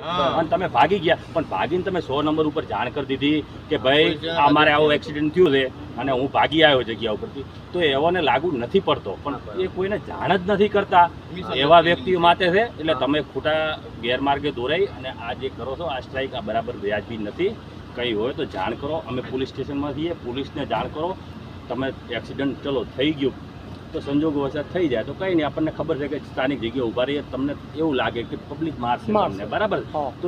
અને તમે ભાગી ગયા, પણ ભાગીને તમે 100 નંબર ઉપર જાણ કરી દીધી કે ભાઈ અમારે આવો એક્સિડન્ટ થયો છે અને હું ભાગી આવ્યો જગ્યા ઉપરથી, તો એવાને લાગુ નથી પડતો. પણ એ કોઈને જાણ જ નથી કરતા એવા વ્યક્તિઓ માટે છે. એટલે તમે ખોટા ગેરમાર્ગે દોરાઈ અને આ જે કરો છો આ સ્ટ્રાઇક આ બરાબર વ્યાજબી નથી. કંઈ હોય તો જાણ કરો, અમે પોલીસ સ્ટેશનમાં છીએ, પોલીસને જાણ કરો. તમે એક્સિડન્ટ ચલો થઈ ગયું તો સંજોગો વસાત થઈ જાય તો કંઈ નહીં, આપણને ખબર છે કે સ્થાનિક જગ્યાએ ઊભા રહીએ, તમને એવું લાગે કે પબ્લિક મારશે તમને, બરાબર. તો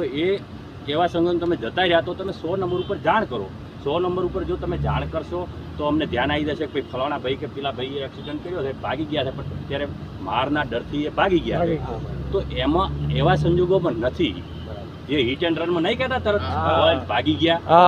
એવા સંજોગ તમે જતા રહ્યા તો તમે 100 નંબર ઉપર જાણ કરો. 100 નંબર ઉપર જો તમે જાણ કરશો તો અમને ધ્યાન આવી જશે કે ભાઈ ફલાણા ભાઈ કે પેલા ભાઈએ એક્સિડન્ટ કર્યો છે, ભાગી ગયા છે, પણ અત્યારે મારના ડરથી એ ભાગી ગયા છે. તો એમાં એવા સંજોગોમાં નથી જે હિટ એન્ડ રનમાં નહીં કહેતા તરત ભાગી ગયા,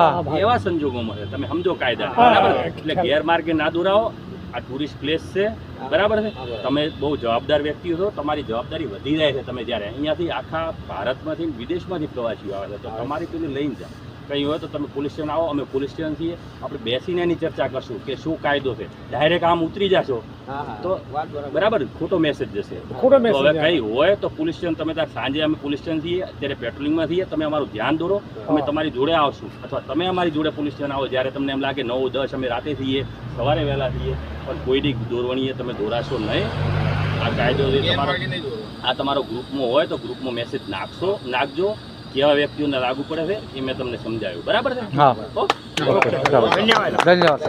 એવા સંજોગોમાં છે. તમે સમજો કાયદા, બરાબર. એટલે ગેરમાર્ગે ના દોરાવો. આ ટુરિસ્ટ પ્લેસ છે, બરાબર છે. તમે બહુ જવાબદાર વ્યક્તિઓ છો, તમારી જવાબદારી વધી જાય છે. તમે જ્યારે અહીંયાથી આખા ભારતમાંથી વિદેશમાંથી પ્રવાસીઓ આવે છે તો તમારી પેલી લઈને જાઓ. કંઈ હોય તો તમે પોલીસ સ્ટેશન આવો, અમે પોલીસ સ્ટેશન છીએ, આપણે બેસીને એની ચર્ચા કરશું કે શું કાયદો છે. ડાયરેક્ટ આમ ઉતરી જશો તો બરાબર ખોટો મેસેજ જશે. હવે કંઈ હોય તો પોલીસ સ્ટેશન તમે ત્યાં સાંજે અમે પોલીસ સ્ટેશન છીએ, અત્યારે પેટ્રોલિંગમાં છીએ, તમે અમારું ધ્યાન દોરો, અમે તમારી જોડે આવશું. અથવા તમે અમારી જોડે પોલીસ સ્ટેશન આવો જ્યારે તમને એમ લાગે 9, 10 અમે રાતે થઈએ, સવારે વહેલા થઈએ, પણ કોઈની દોરવણીએ તમે દોરાશો નહીં. આ કાયદો તમારો, આ તમારો ગ્રુપમાં હોય તો ગ્રુપમાં મેસેજ નાખજો. કેવા વ્યક્તિઓને લાગુ પડે છે એ મેં તમને સમજાવ્યું, બરાબર છે. ધન્યવાદ.